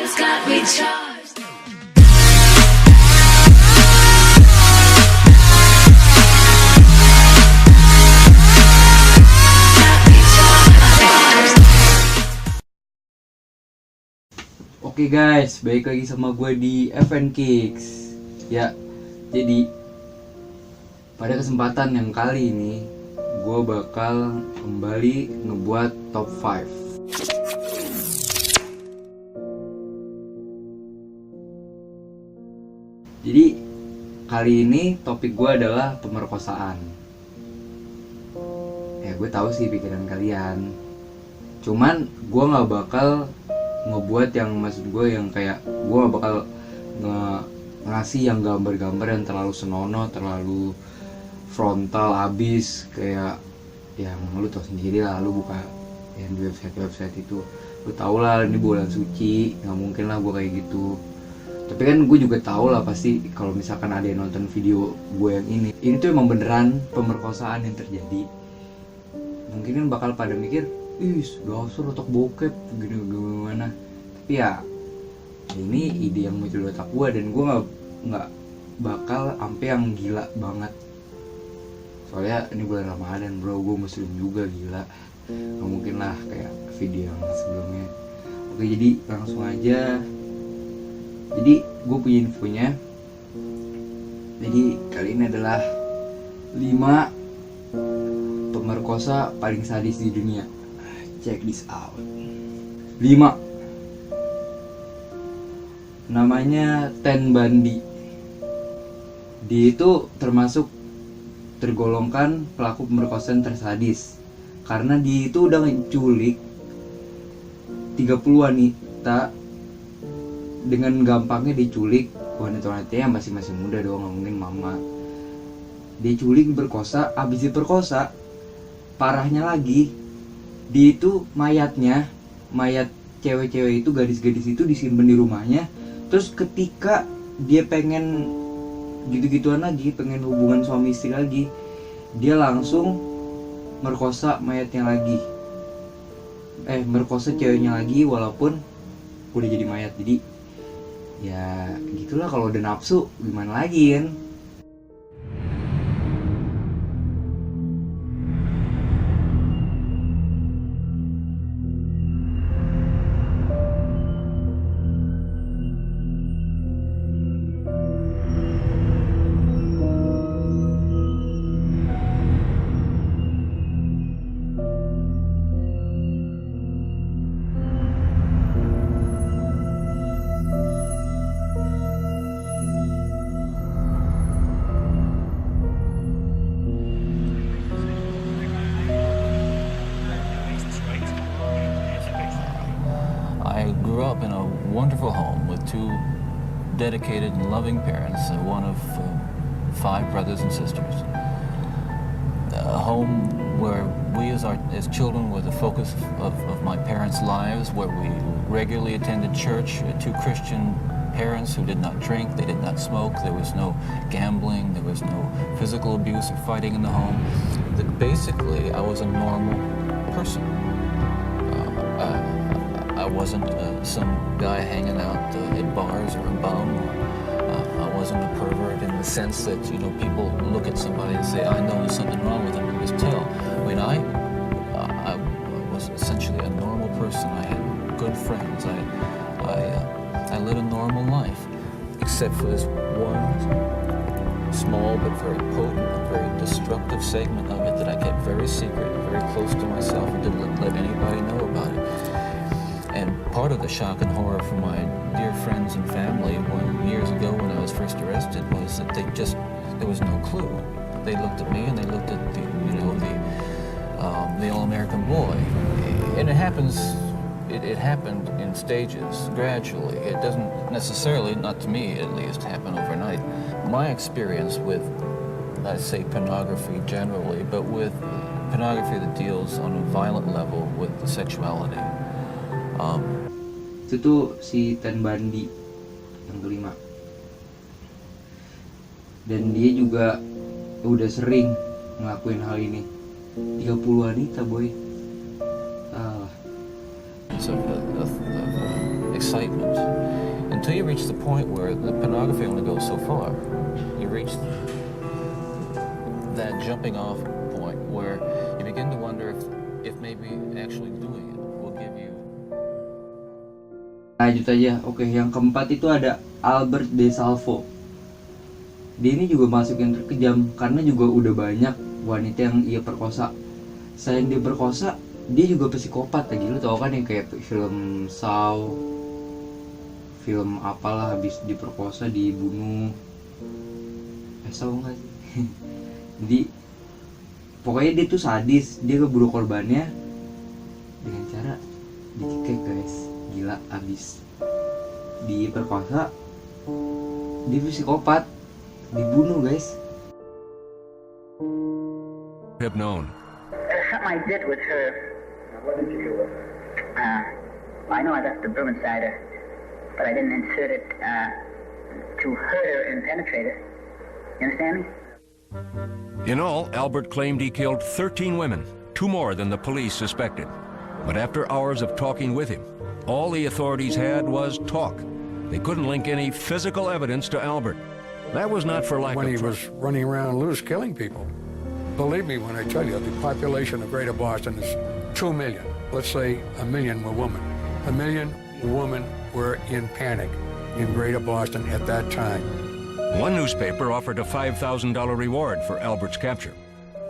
Oke guys, balik lagi sama gue di FN Kicks. Ya, jadi pada kesempatan yang kali ini gue bakal kembali ngebuat top 5. Jadi kali ini topik gue adalah pemerkosaan. Ya gue tahu sih pikiran kalian. Cuman gue nggak bakal ngebuat yang maksud gue yang kayak gue gak bakal ngasih yang gambar-gambar yang terlalu senonoh, terlalu frontal abis kayak yang lu tau sendiri lah, lu buka yang di website itu lu tau lah ini bulan suci, nggak mungkin lah gue kayak gitu. Tapi kan gue juga tau lah pasti kalau misalkan ada yang nonton video gue yang ini tuh emang beneran pemerkosaan yang terjadi. Mungkin kan bakal pada mikir, ih dasar otak bokep gimana. Tapi ya ini ide yang muncul di otak gue, dan gue nggak bakal sampai yang gila banget. Soalnya ini bulan Ramadan bro, gue muslim juga, gila nggak mungkin lah kayak video yang sebelumnya. Oke, jadi langsung aja. Jadi gue punya infonya. Jadi kali ini adalah 5 pemerkosa paling sadis di dunia. Check this out. 5. Namanya Ten Bundy. Dia itu tergolongkan pelaku pemerkosaan tersadis, karena dia itu udah menculik 30 wanita dengan gampangnya. Diculik wanita-wanita yang masih muda doang, nggak mungkin mama. Diculik, berkosa, abis diperkosa, parahnya lagi, dia itu mayat cewek-cewek itu, gadis-gadis itu disimpan di rumahnya. Terus ketika dia pengen gitu-gituan lagi, pengen hubungan suami istri lagi, dia langsung merkosa mayatnya lagi, merkosa ceweknya lagi walaupun udah jadi mayat. Jadi ya gitulah, kalau udah nafsu gimana lagi kan. I grew up in a wonderful home with 2 dedicated and loving parents, one of 5 brothers and sisters. A home where we as children were the focus of my parents' lives, where we regularly attended church. 2 Christian parents who did not drink, they did not smoke, there was no gambling, there was no physical abuse or fighting in the home. Basically, I was a normal person. I wasn't some guy hanging out at bars or a bum. I wasn't a pervert in the sense that, you know, people look at somebody and say, I know there's something wrong with him, and just tell. I mean, I was essentially a normal person. I had good friends. I led a normal life, except for this one small but very potent and very destructive segment of it that I kept very secret, very close to myself, and didn't let anybody know about it. And part of the shock and horror for my dear friends and family years ago when I was first arrested was that there was no clue. They looked at me and they looked at the all-American boy. And it happened in stages, gradually. It doesn't necessarily, not to me at least, happen overnight. My experience with, I'd say pornography generally, but with pornography that deals on a violent level with sexuality. Itu tuh si Ten Bundy yang kelima. Dan dia juga udah sering ngelakuin hal ini. 30 wanita boy. So, excitement, until you reach the point where the pornography only goes so far. You reach that jumping off point where you begin to wonder if maybe actually doing it will give you. Lanjut aja. Oke, yang keempat itu ada Albert De Salvo. Dia ini juga masuk yang terkejam karena juga udah banyak wanita yang ia perkosa. Selain dia perkosa, dia juga psikopat lagi. Lu tau kan yang kayak film Saw, film apalah habis diperkosa dibunuh. Saw nggak sih? Jadi pokoknya dia tuh sadis. Dia keburu korbannya dengan cara dicekek, guys. Gila abis diperkosa, dia psikopat, dibunuh, guys. Have known. Something I did with her. What did you do with her? I know I left the broom inside her, but I didn't insert it to hurt her and penetrate her. You understand me? In all, Albert claimed he killed 13 women, 2 more than the police suspected. But after hours of talking with him, all the authorities had was talk. They couldn't link any physical evidence to Albert. That was not for lack of when he was running around loose killing people. Believe me when I tell you, the population of Greater Boston is 2 million. Let's say 1 million were women. 1 million women were in panic in Greater Boston at that time. One newspaper offered a $5,000 reward for Albert's capture.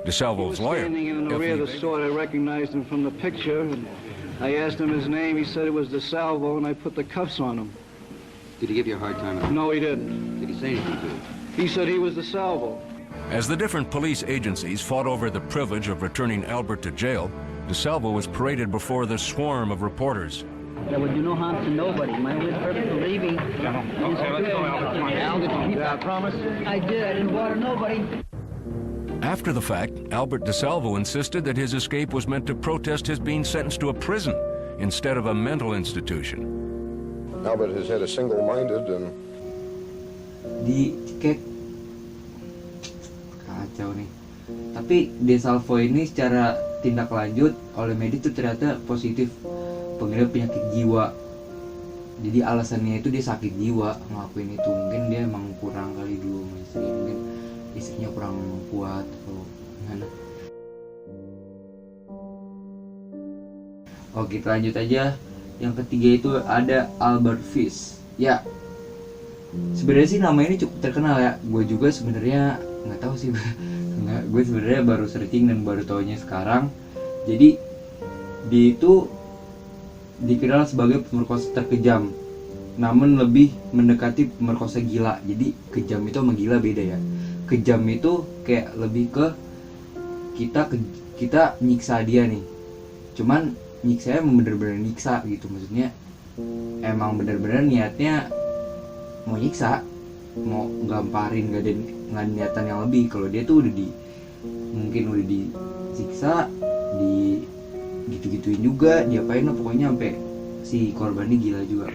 DeSalvo's lawyer. Standing in the rear of the store, I recognized him from the picture. And I asked him his name. He said it was DeSalvo, and I put the cuffs on him. Did he give you a hard time? No, he didn't. Did he say anything to you? He said he was DeSalvo. As the different police agencies fought over the privilege of returning Albert to jail, DeSalvo was paraded before the swarm of reporters. That would do no harm to nobody. My only purpose of leaving is to Al, did you keep that promise? I did. I didn't bother nobody. After the fact, Albert DeSalvo insisted that his escape was meant to protest his being sentenced to a prison instead of a mental institution. Albert has had a single-minded and dicekek. Kacau nih. Tapi De Salvo ini secara tindak lanjut oleh medis itu ternyata positif pengidap penyakit jiwa. Jadi alasannya itu dia sakit jiwa ngelakuin itu. Mungkin dia emang kurang kali dulu sama istri, mungkin istrinya kurang kuat atau gimana. Oke, kita lanjut aja. Yang ketiga itu ada Albert Fish. Ya, sebenarnya sih nama ini cukup terkenal ya. Gue juga sebenarnya nggak tahu sih. Gue sebenarnya baru searching dan baru taunya sekarang. Jadi dia itu dikenal sebagai pemerkosa terkejam, namun lebih mendekati pemerkosa gila. Jadi kejam itu sama gila beda ya. Kejam itu kayak lebih ke kita nyiksa dia nih. Cuman nyiksanya emang bener-bener nyiksa gitu. Maksudnya emang bener-bener niatnya mau nyiksa, mau gamparin, gak ada niatan yang lebih. Kalau dia tuh mungkin udah disiksa, gitu-gituin juga, diapain lah pokoknya sampai si korban ini gila juga.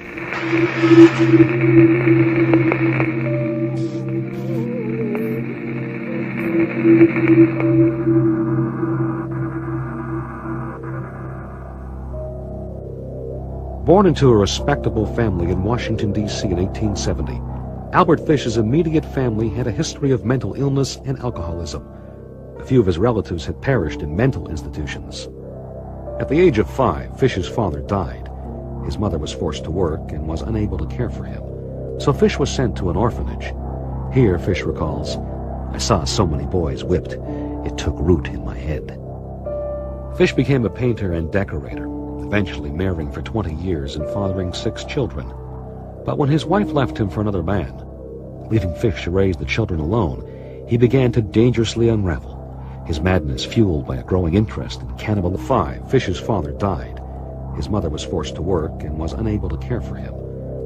Born into a respectable family in Washington, D.C. in 1870, Albert Fish's immediate family had a history of mental illness and alcoholism. A few of his relatives had perished in mental institutions. At the age of 5, Fish's father died. His mother was forced to work and was unable to care for him. So Fish was sent to an orphanage. Here, Fish recalls, "I saw so many boys whipped, it took root in my head." Fish became a painter and decorator, eventually marrying for 20 years and fathering 6 children. But when his wife left him for another man, leaving Fish to raise the children alone, he began to dangerously unravel. His madness fueled by a growing interest in cannibal. At 5, Fish's father died. His mother was forced to work and was unable to care for him.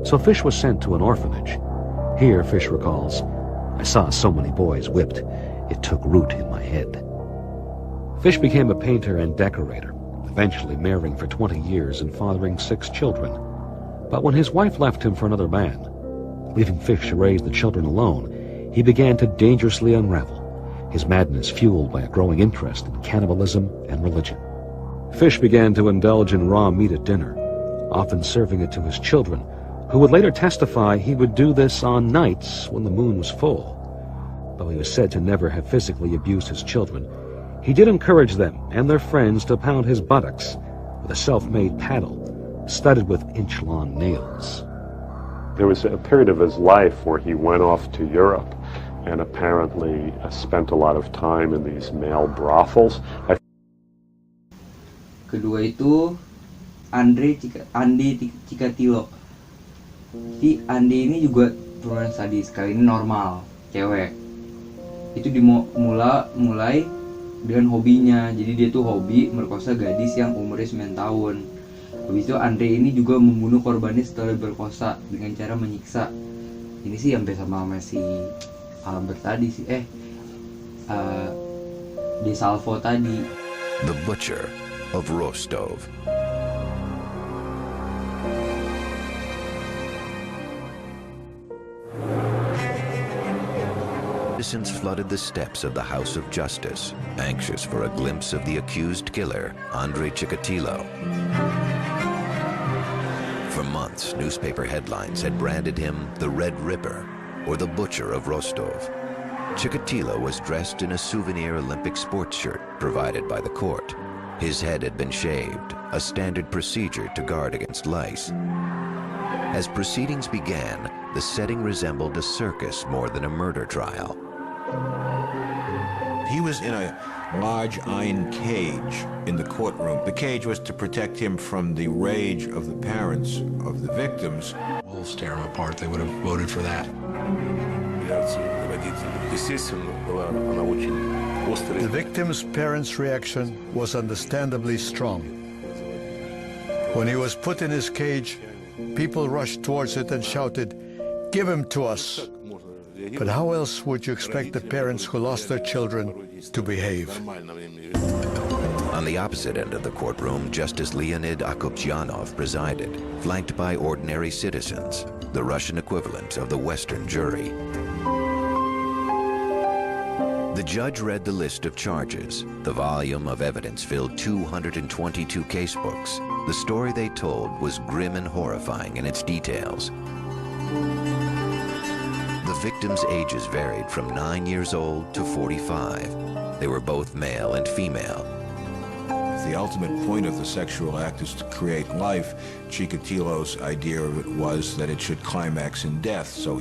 So Fish was sent to an orphanage. Here, Fish recalls, "I saw so many boys whipped, it took root in my head." Fish became a painter and decorator, eventually marrying for 20 years and fathering 6 children. But when his wife left him for another man, leaving Fish to raise the children alone, he began to dangerously unravel. His madness fueled by a growing interest in cannibalism and religion. Fish began to indulge in raw meat at dinner. often serving it to his children, who would later testify he would do this on nights when the moon was full. Though he was said to never have physically abused his children, he did encourage them and their friends to pound his buttocks with a self-made paddle studded with inch-long nails. There was a period of his life where he went off to Europe and apparently spent a lot of time in these male brothels. Kedua itu Andrei Chikatilo. Si Andi ini juga turunan sadis, kali ini normal, cewek. Itu mulai dengan hobinya. Jadi dia tuh hobi merkosa gadis yang umurnya 9 tahun. Habis itu Andrei ini juga membunuh korbannya setelah berkosa dengan cara menyiksa. Ini sih yang sama si Albert tadi sih. Di Salvo tadi. The Butcher of Rostov. Citizens flooded the steps of the House of Justice, anxious for a glimpse of the accused killer, Andrei Chikatilo. For months, newspaper headlines had branded him the Red Ripper, or the Butcher of Rostov. Chikatilo was dressed in a souvenir Olympic sports shirt provided by the court. His head had been shaved, a standard procedure to guard against lice. As proceedings began, the setting resembled a circus more than a murder trial. He was in a large iron cage in the courtroom. The cage was to protect him from the rage of the parents of the victims. Wolves tear him apart. They would have voted for that. The victim's parents' reaction was understandably strong. When he was put in his cage, people rushed towards it and shouted, "Give him to us!" But how else would you expect the parents who lost their children to behave? On the opposite end of the courtroom, Justice Leonid Akopyanov presided, flanked by ordinary citizens, the Russian equivalent of the Western jury. The judge read the list of charges. The volume of evidence filled 222 casebooks. The story they told was grim and horrifying in its details. The victims' ages varied from 9 years old to 45. They were both male and female. The ultimate point of the sexual act is to create life. Chikatilo's idea of it was that it should climax in death, so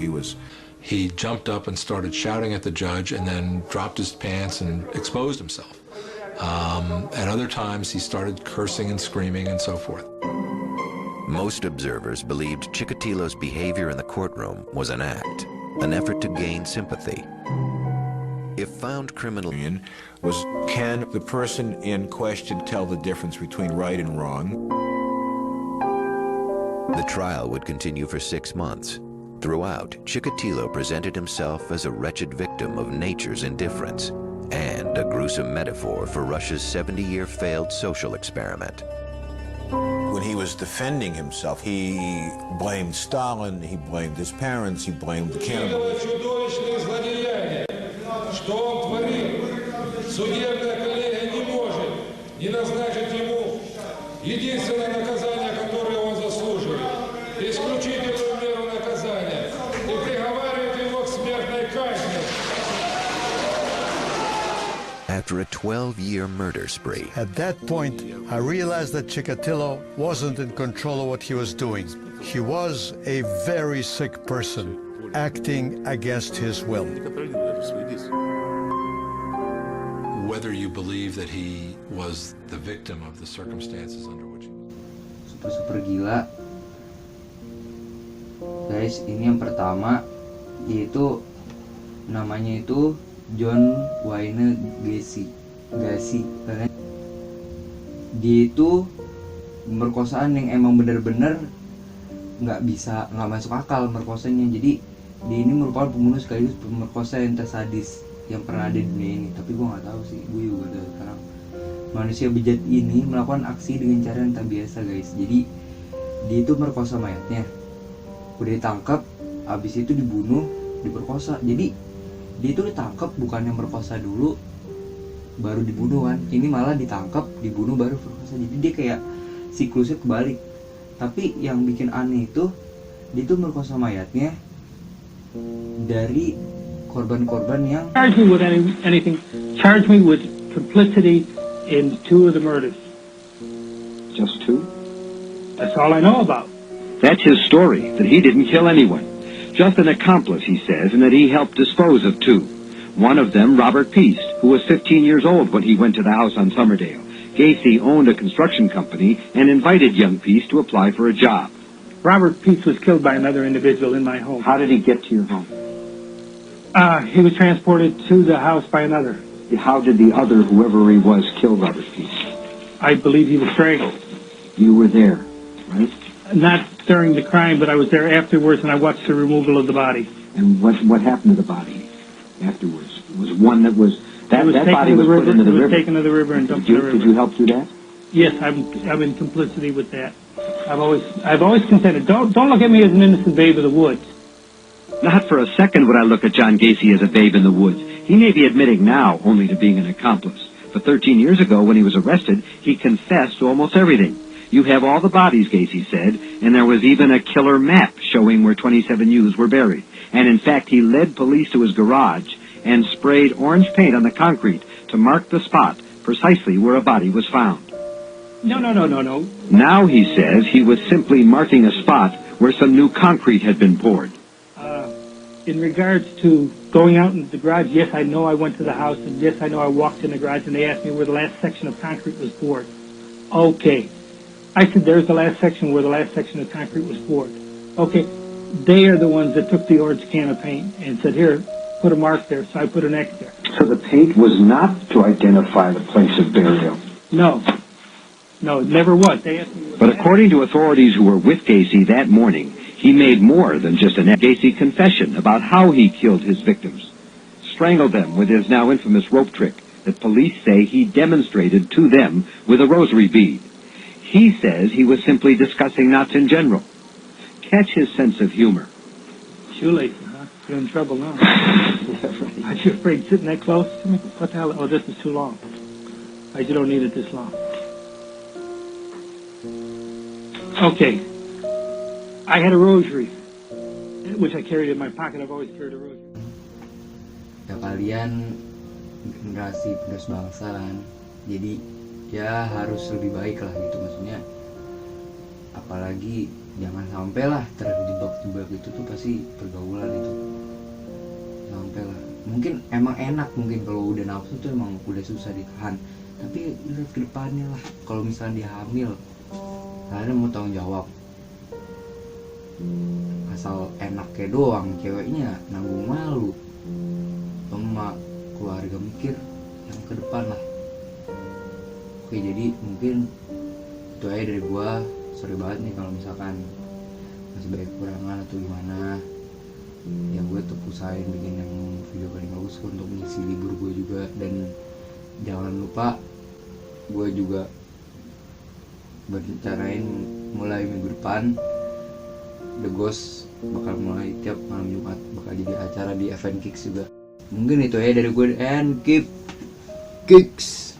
He jumped up and started shouting at the judge and then dropped his pants and exposed himself. At other times, he started cursing and screaming and so forth. Most observers believed Chikatilo's behavior in the courtroom was an act, an effort to gain sympathy. If found criminal, can the person in question tell the difference between right and wrong? The trial would continue for 6 months. Throughout, Chikatilo presented himself as a wretched victim of nature's indifference and a gruesome metaphor for Russia's 70-year failed social experiment. When he was defending himself, he blamed Stalin, he blamed his parents, he blamed the cannibals. After a 12-year murder spree. At that point, I realized that Chikatilo wasn't in control of what he was doing. He was a very sick person, acting against his will. Whether you believe that he was the victim of the circumstances under which he was. Super gila. Guys, ini yang pertama, yaitu namanya itu John Wayne Gacy. Dia itu pemerkosaan yang emang bener-bener nggak masuk akal merkosanya. Jadi dia ini merupakan pembunuh sekaligus pemerkosa yang tersadis yang pernah ada di dunia ini. Tapi gue nggak tahu sih, gue juga udah sekarang. Manusia bejat ini melakukan aksi dengan cara yang tak biasa, guys. Jadi dia itu merkosa mayatnya, udah ditangkap, abis itu dibunuh, diperkosa. Jadi dia itu ditangkap bukannya merkosa dulu baru dibunuh kan, ini malah ditangkap, dibunuh baru perkosa. Jadi dia kayak siklusnya kebalik, Tapi yang bikin aneh itu dia tuh merkosa mayatnya dari korban-korban yang charge me with anything. Charge me with complicity in 2 of the murders. Just 2? That's all I know about. That's his story, that he didn't kill anyone. Just an accomplice, he says, and that he helped dispose of 2. One of them, Robert Peace, who was 15 years old when he went to the house on Summerdale. Gacy owned a construction company and invited young Peace to apply for a job. Robert Peace was killed by another individual in my home. How did he get to your home? He was transported to the house by another. How did the other, whoever he was, kill Robert Peace? I believe he was strangled. You were there, right? Not during the crime, but I was there afterwards, and I watched the removal of the body. And what happened to the body afterwards? Was one that was that body was put into the river? It was taken to the river and dumped in the river. Did you help do that? Yes, I'm in complicity with that. I've always contended. Don't look at me as an innocent babe of the woods. Not for a second would I look at John Gacy as a babe in the woods. He may be admitting now only to being an accomplice. But 13 years ago, when he was arrested, he confessed to almost everything. You have all the bodies, Gacy said, and there was even a killer map showing where 27 youths were buried. And in fact, he led police to his garage and sprayed orange paint on the concrete to mark the spot precisely where a body was found. No. Now, he says, he was simply marking a spot where some new concrete had been poured. In regards to going out in the garage, yes, I know I went to the house, and yes, I know I walked in the garage, and they asked me where the last section of concrete was poured. Okay. I said, there's the last section where the last section of concrete was poured. Okay. They are the ones that took the orange can of paint and said, here, put a mark there. So I put an X there. So the paint was not to identify the place of burial? No, it never was. They asked me. But according to authorities who were with Gacy that morning, he made more than just an Gacy confession about how he killed his victims. Strangled them with his now infamous rope trick that police say he demonstrated to them with a rosary bead. He says he was simply discussing knots in general. Catch his sense of humor. Shoelaces, huh? You're in trouble now. Aren't you afraid sitting that close to me? What the hell? Oh, this is too long. You don't need it this long. Okay. I had a rosary, which I carried in my pocket. I've always carried a rosary. Ya kalian generasi penerus bangsa kan, jadi ya harus lebih baik lah gitu, maksudnya apalagi jangan sampai lah terjebak-jebak itu tuh pasti pergaulan itu sampai lah. Mungkin emang enak, mungkin kalau udah nafsu tuh emang udah susah ditahan, tapi lihat ke depannya lah. Kalau misalnya dia hamil, kalian mau tanggung jawab. Asal enaknya doang, ceweknya nanggung malu. Emak, keluarga mikir yang ke depan lah. Oke, jadi mungkin itu aja dari gua. Sorry banget nih kalau misalkan masih banyak kekurangan atau gimana. Yang gue tetap usahain bikin yang video paling bagus untuk mengisi libur gue juga. Dan jangan lupa gue juga berencanain mulai minggu depan The Ghost bakal mulai tiap malam Jumat, bakal jadi acara di event Kicks juga. Mungkin itu aja dari gue, and keep kicks.